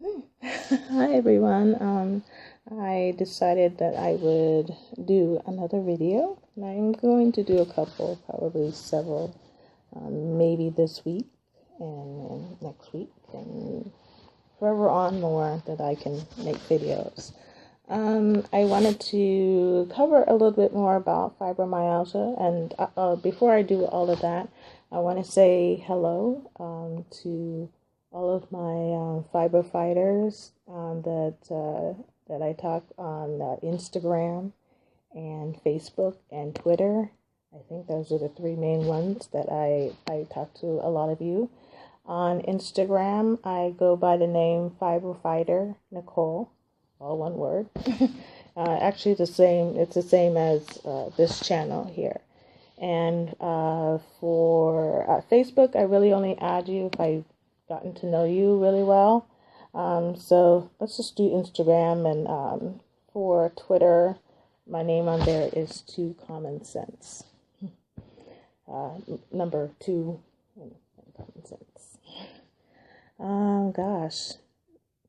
Hi everyone. I decided that I would do another video, and I'm going to do a couple, probably several, maybe this week and next week, and forever on more that I can make videos. I wanted to cover a little bit more about fibromyalgia, and before I do all of that, I want to say hello to all of my fiber fighters that I talk on Instagram and Facebook and Twitter. I think those are the three main ones that I talk to a lot of you. On Instagram, I go by the name Fiber Fighter Nicole, all one word. Actually, it's the same as this channel here. And for Facebook, I really only add you if I've gotten to know you really well. So let's just do Instagram, and for Twitter, my name on there is 2 Common Sense. Number 2 Common Sense. Gosh,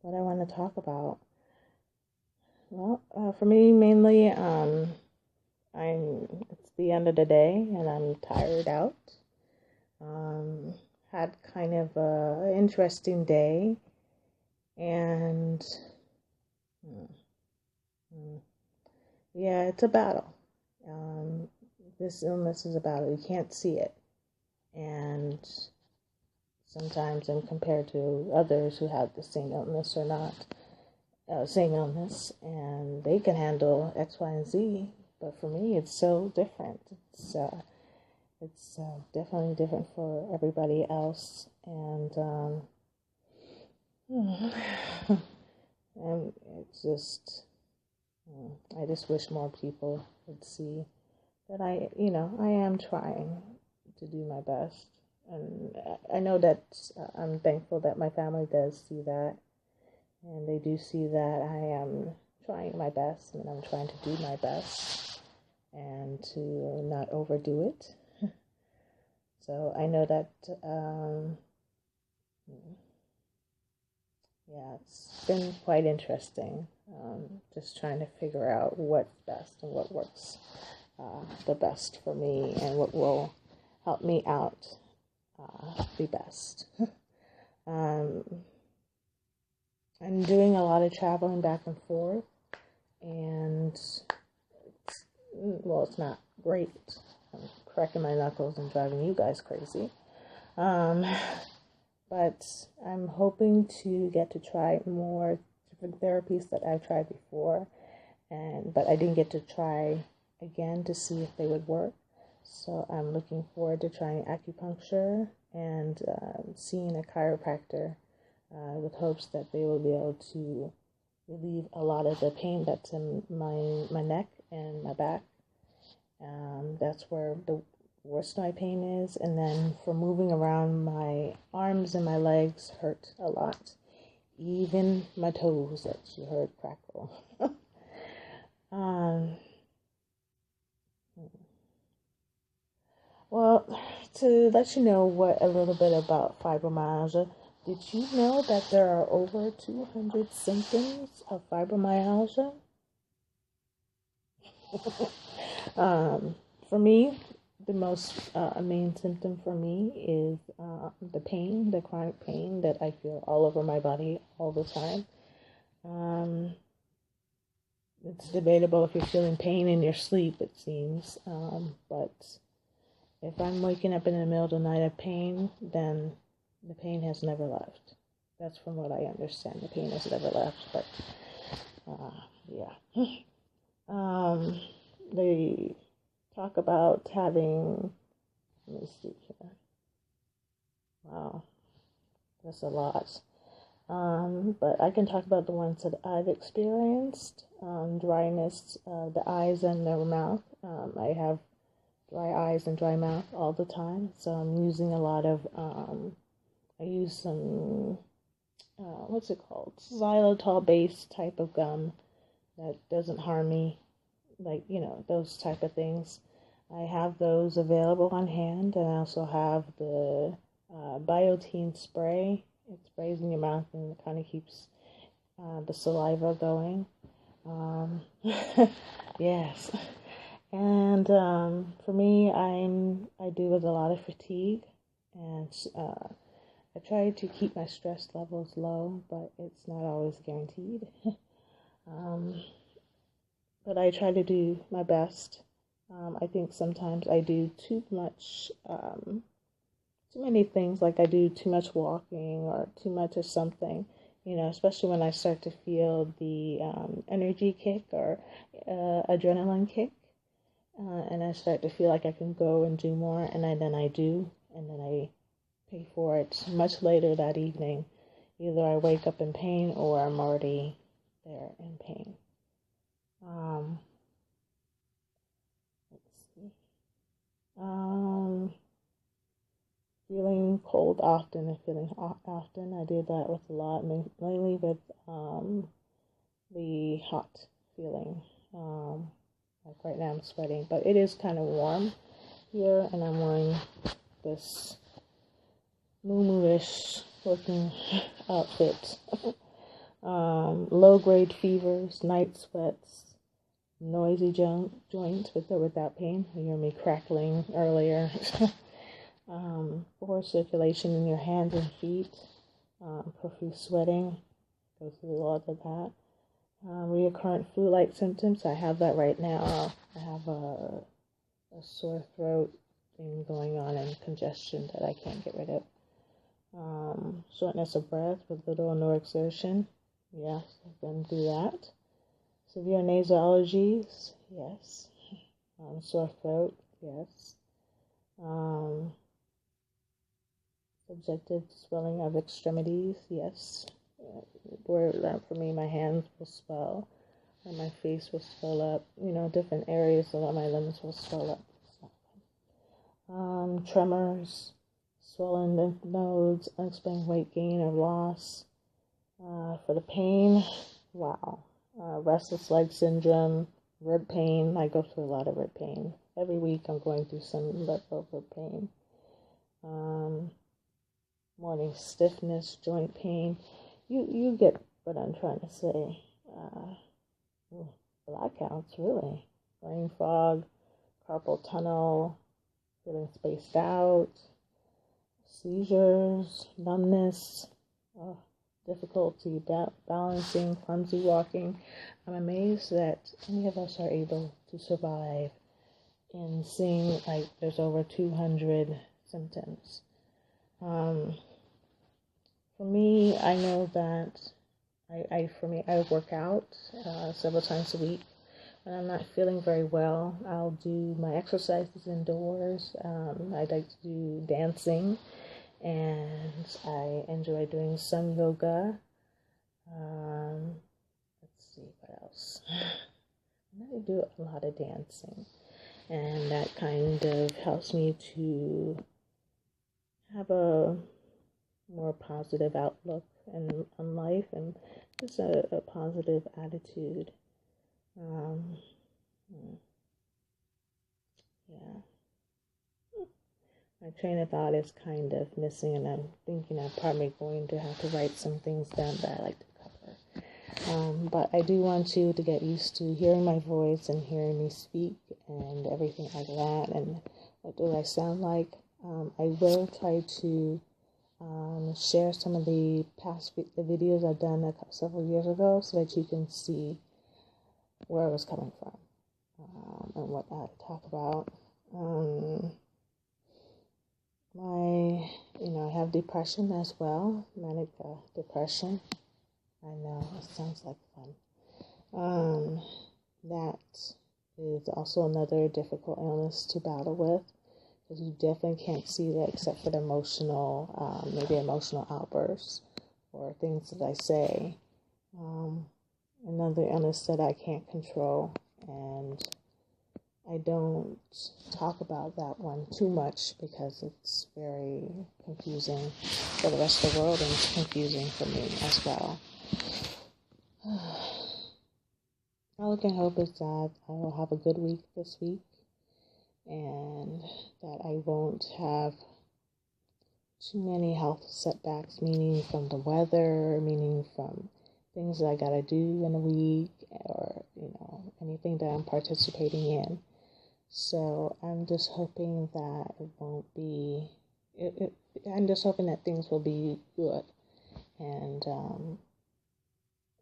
what I want to talk about. Well, for me, mainly, it's the end of the day, and I'm tired out. Had kind of an interesting day, and yeah, it's a battle. This illness is a battle. You can't see it, and sometimes I'm compared to others who have the same illness or not. Same illness, and they can handle X, Y, and Z. But for me, it's so different. It's definitely different for everybody else, and and it's just, I just wish more people would see that I am trying to do my best, and I know that I'm thankful that my family does see that. And they do see that I am trying my best, and I'm trying to do my best and to not overdo it. So I know that, yeah, it's been quite interesting, just trying to figure out what's best and what works the best for me and what will help me out the best. I'm doing a lot of traveling back and forth, and it's not great. I'm cracking my knuckles and driving you guys crazy. But I'm hoping to get to try more different therapies that I've tried before, but I didn't get to try again to see if they would work. So I'm looking forward to trying acupuncture and seeing a chiropractor. With hopes that they will be able to relieve a lot of the pain that's in my neck and my back. That's where the worst my pain is. And then for moving around, my arms and my legs hurt a lot. Even my toes that you heard crackle. Well, to let you know a little bit about fibromyalgia, did you know that there are over 200 symptoms of fibromyalgia? For me, the most main symptom for me is the pain, the chronic pain that I feel all over my body all the time. It's debatable if you're feeling pain in your sleep, it seems, but if I'm waking up in the middle of the night of pain, then the pain has never left. That's from what I understand. The pain has never left, but yeah. They talk about having, let me see here. Wow, that's a lot. But I can talk about the ones that I've experienced. Dryness, the eyes and the mouth. I have dry eyes and dry mouth all the time, so I'm using a lot of, I use some, what's it called? Xylitol based type of gum that doesn't harm me, like, those type of things. I have those available on hand, and I also have the Biotine spray It sprays in your mouth and it kind of keeps the saliva going. Yes. And for me, I deal with a lot of fatigue, and I try to keep my stress levels low, but it's not always guaranteed. But I try to do my best. I think sometimes I do too many things, like I do too much walking or too much of something, especially when I start to feel the energy kick or adrenaline kick. And I start to feel like I can go and do more, and then I do, and then I pay for it much later that evening. Either I wake up in pain or I'm already there in pain. Let's see. Feeling cold often and feeling hot often. I do that with a lot, mainly with the hot feeling. Like right now I'm sweating, but it is kind of warm here, and I'm wearing this moo-moo-ish looking outfit. Low-grade fevers, night sweats, noisy joints with or without pain. You hear me crackling earlier. Poor circulation in your hands and feet. Profuse sweating. Go through a lot of that. Reoccurrent flu-like symptoms. I have that right now. I have a sore throat thing going on and congestion that I can't get rid of. Shortness of breath with little or no exertion. Yes, I've been through that. Severe nasal allergies. Yes. Sore throat. Yes. Subjective swelling of extremities. Yes. Where for me, my hands will swell, and my face will swell up. Different areas of my limbs will swell up. Tremors, swollen lymph nodes, unexplained weight gain or loss. For the pain, wow. Restless leg syndrome, rib pain. I go through a lot of rib pain. Every week I'm going through some level of rib pain. Morning stiffness, joint pain. You get what I'm trying to say. Blackouts, really. Brain fog, carpal tunnel, feeling spaced out, seizures, numbness, difficulty balancing, clumsy walking. I'm amazed that any of us are able to survive in seeing like there's over 200 symptoms. For me, I know that I work out several times a week. When I'm not feeling very well, I'll do my exercises indoors. I like to do dancing, and I enjoy doing some yoga. Let's see, what else? I do a lot of dancing, and that kind of helps me to have a more positive outlook on life, and just a positive attitude. Yeah. My train of thought is kind of missing, and I'm thinking I'm probably going to have to write some things down that I like to cover. But I do want you to get used to hearing my voice and hearing me speak and everything like that. And what do I sound like? I will try to share some of the past videos I've done several years ago, so that you can see where I was coming from and what I talk about. I have depression as well, manic depression. I know, it sounds like fun. That is also another difficult illness to battle with, because you definitely can't see that except for the maybe emotional outbursts or things that I say. Another illness that I can't control, and I don't talk about that one too much because it's very confusing for the rest of the world, and it's confusing for me as well. All I can hope is that I will have a good week this week, and that I won't have too many health setbacks, meaning from the weather, meaning from things that I gotta do in a week, or anything that I'm participating in. So I'm just hoping that it won't be. I'm just hoping that things will be good, and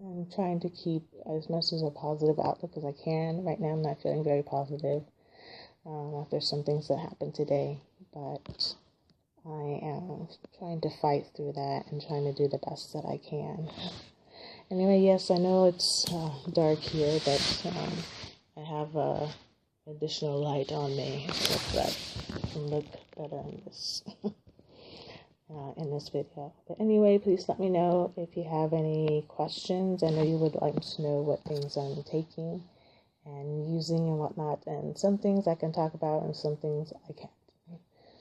I'm trying to keep as much as a positive outlook as I can. Right now, I'm not feeling very positive after some things that happened today, but I am trying to fight through that and trying to do the best that I can. Anyway, yes, I know it's dark here, but I have additional light on me so that I can look better in this video. But anyway, please let me know if you have any questions. I know you would like to know what things I'm taking and using and whatnot, and some things I can talk about and some things I can't.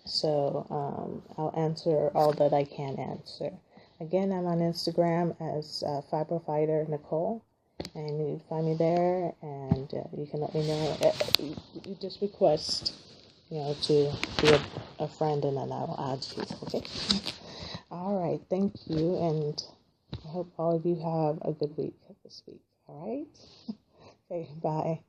So I'll answer all that I can answer. Again, I'm on Instagram as Fibrofighter Nicole, and you can find me there, and you can let me know. You just request, to be a friend, and then I will add you. Okay. All right. Thank you, and I hope all of you have a good week this week. All right. Okay. Bye.